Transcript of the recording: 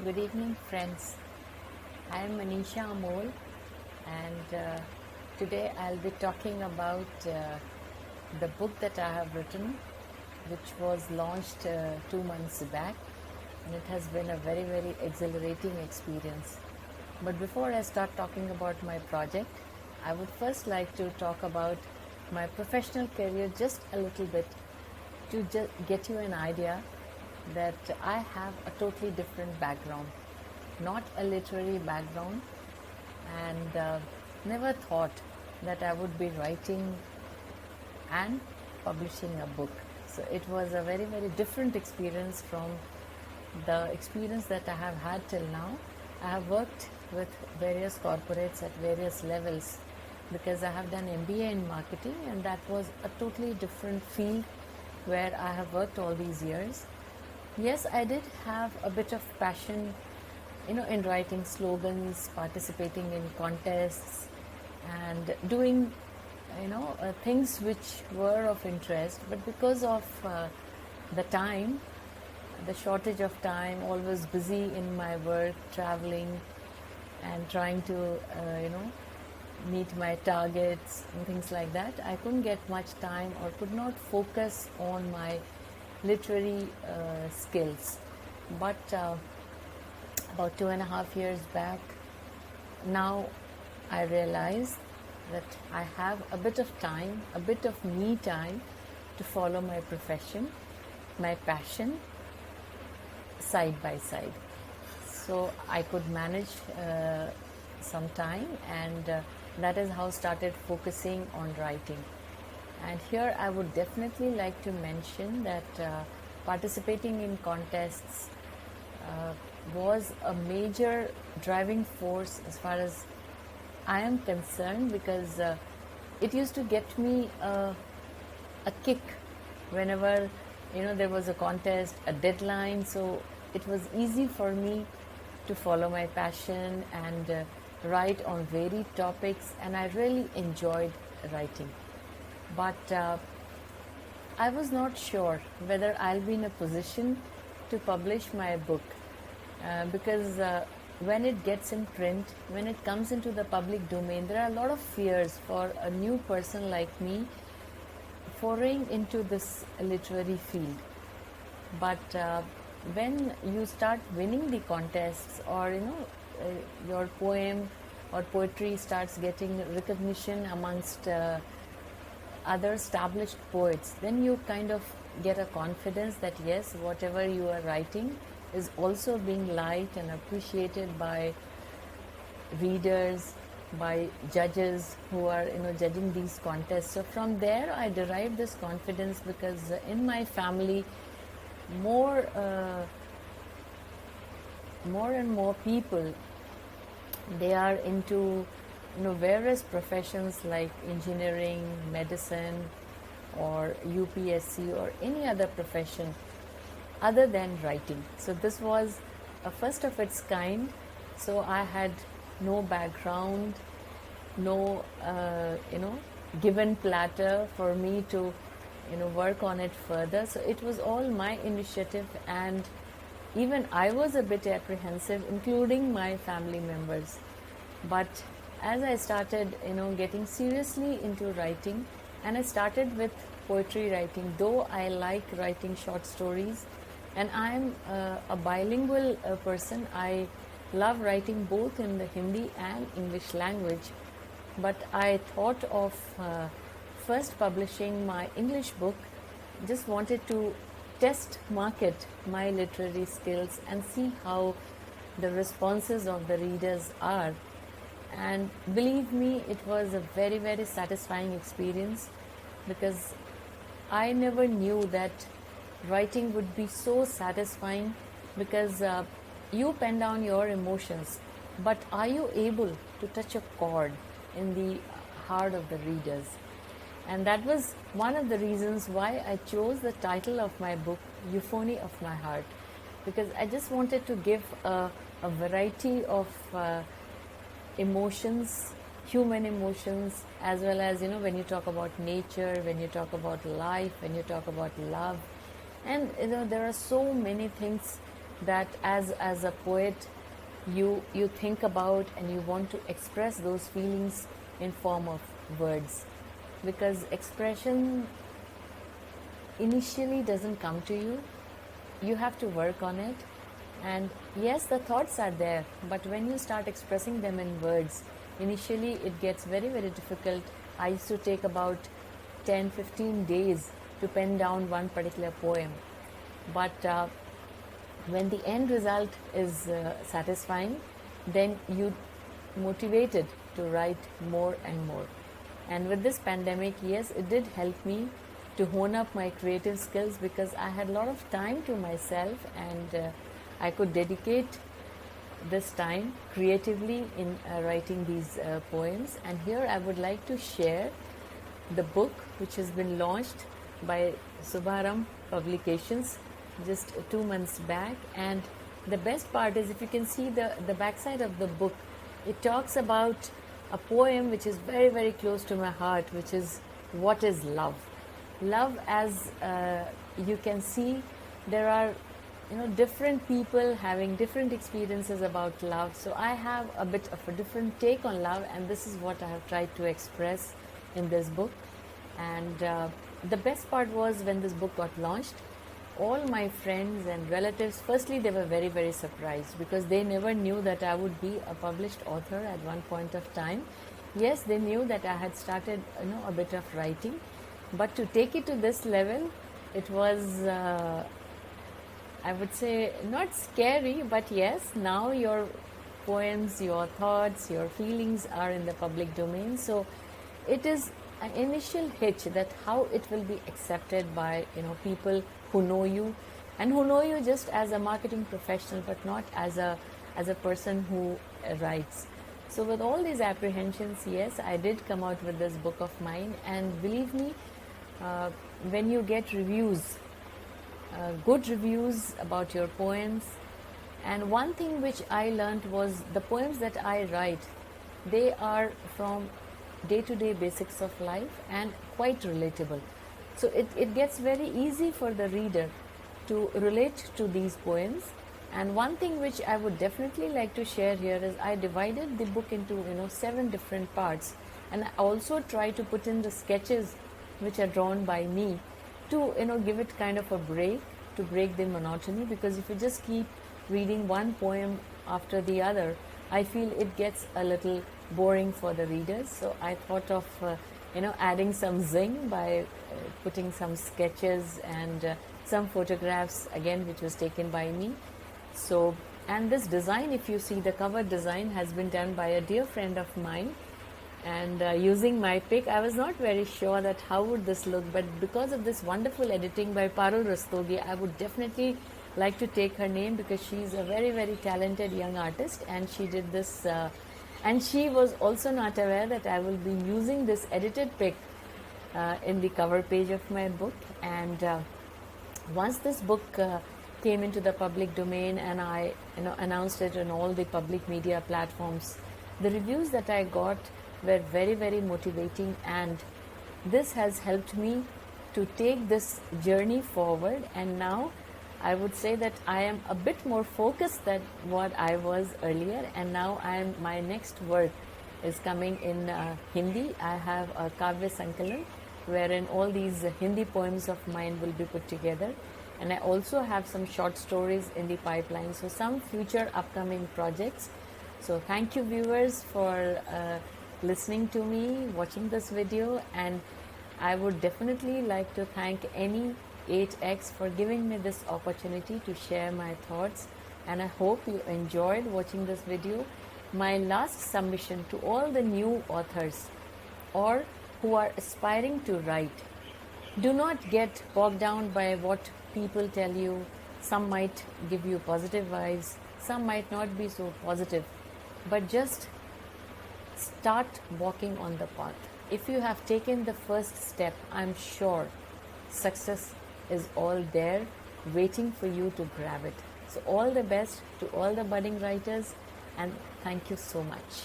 Good evening, friends. I am Manisha Amol, and today I'll be talking about the book that I have written, which was launched 2 months back, and it has been a very, very exhilarating experience. But before I start talking about my project, I would first like to talk about my professional career just a little bit to just get you an idea that I have a totally different background, not a literary background, and never thought that I would be writing and publishing a book. So it was a very, very different experience from the experience that I have had till now. I have worked with various corporates at various levels because I have done MBA in marketing, and that was a totally different field where I have worked all these years. Yes, I did have a bit of passion, in writing slogans, participating in contests, and doing, things which were of interest. But because of the shortage of time, always busy in my work, traveling, and trying to, meet my targets and things like that, I couldn't get much time or could not focus on my literary skills. But about 2.5 years back, now I realized that I have a bit of time, a bit of me time to follow my profession, my passion, side by side. So I could manage some time, and that is how I started focusing on writing. And here I would definitely like to mention that participating in contests was a major driving force as far as I am concerned, because it used to get me a kick whenever there was a contest, a deadline. So it was easy for me to follow my passion and write on varied topics, and I really enjoyed writing. But I was not sure whether I'll be in a position to publish my book because when it gets in print, when it comes into the public domain, there are a lot of fears for a new person like me foraying into this literary field. But when you start winning the contests, or your poem or poetry starts getting recognition amongst other established poets, then you kind of get a confidence that yes, whatever you are writing is also being liked and appreciated by readers, by judges who are judging these contests. So from there I derived this confidence, because in my family more and more people, they are into various professions like engineering, medicine, or UPSC, or any other profession other than writing. So this was a first of its kind. So I had no background, no given platter for me to work on it further. So it was all my initiative, and even I was a bit apprehensive, including my family members. But as I started getting seriously into writing, and I started with poetry writing, though I like writing short stories, and I'm a bilingual person. I love writing both in the Hindi and English language. But I thought of first publishing my English book, just wanted to test market my literary skills and see how the responses of the readers are. And believe me, it was a very, very satisfying experience, because I never knew that writing would be so satisfying, because you pen down your emotions, but are you able to touch a chord in the heart of the readers? And that was one of the reasons why I chose the title of my book, Euphony of My Heart, because I just wanted to give a variety of emotions, human emotions, as well as when you talk about nature, when you talk about life, when you talk about love, and there are so many things that as a poet, you think about and you want to express those feelings in form of words, because expression initially doesn't come to you. You have to work on it, and yes, the thoughts are there, but when you start expressing them in words, initially it gets very, very difficult. I used to take about 10-15 days to pen down one particular poem, but when the end result is satisfying, then you motivated to write more and more. And with this pandemic, yes, it did help me to hone up my creative skills, because I had a lot of time to myself, and I could dedicate this time creatively in writing these poems. And here I would like to share the book which has been launched by Subharam Publications just 2 months back. And the best part is, if you can see the backside of the book, it talks about a poem which is very, very close to my heart, which is What is Love? Love, as you can see, there are different people having different experiences about love. So I have a bit of a different take on love, and this is what I have tried to express in this book. And the best part was, when this book got launched, all my friends and relatives, firstly, they were very, very surprised, because they never knew that I would be a published author at one point of time. Yes, they knew that I had started a bit of writing, but to take it to this level, it was I would say not scary, but yes, now your poems, your thoughts, your feelings are in the public domain. So it is an initial hitch that how it will be accepted by people who know you, and who know you just as a marketing professional, but not as a person who writes. So with all these apprehensions, yes, I did come out with this book of mine, and believe me, when you get reviews, good reviews about your poems, and one thing which I learned was, the poems that I write, they are from day-to-day basics of life and quite relatable. So it gets very easy for the reader to relate to these poems. And one thing which I would definitely like to share here is, I divided the book into 7 different parts, and I also try to put in the sketches which are drawn by me to give it kind of a break, to break the monotony, because if you just keep reading one poem after the other, I feel it gets a little boring for the readers. So I thought of adding some zing by putting some sketches and some photographs again, which was taken by me. So, and this design, if you see, the cover design has been done by a dear friend of mine, and using my pick. I was not very sure that how would this look, but because of this wonderful editing by Parul Rastogi, I would definitely like to take her name, because she's a very, very talented young artist, and she did this and she was also not aware that I will be using this edited pic in the cover page of my book. And once this book came into the public domain, and I announced it on all the public media platforms, the reviews that I got were very, very motivating, and this has helped me to take this journey forward. And now I would say that I am a bit more focused than what I was earlier, and now my next work is coming in Hindi. I have a Kavya Sankalan, wherein all these Hindi poems of mine will be put together, and I also have some short stories in the pipeline, so some future upcoming projects. So thank you, viewers, for listening to me, watching this video, and I would definitely like to thank NE8x for giving me this opportunity to share my thoughts, and I hope you enjoyed watching this video. My last submission to all the new authors or who are aspiring to write: do not get bogged down by what people tell you. Some might give you positive vibes, some might not be so positive, but just start walking on the path. If you have taken the first step, I'm sure success is all there waiting for you to grab it. So all the best to all the budding writers, and thank you so much.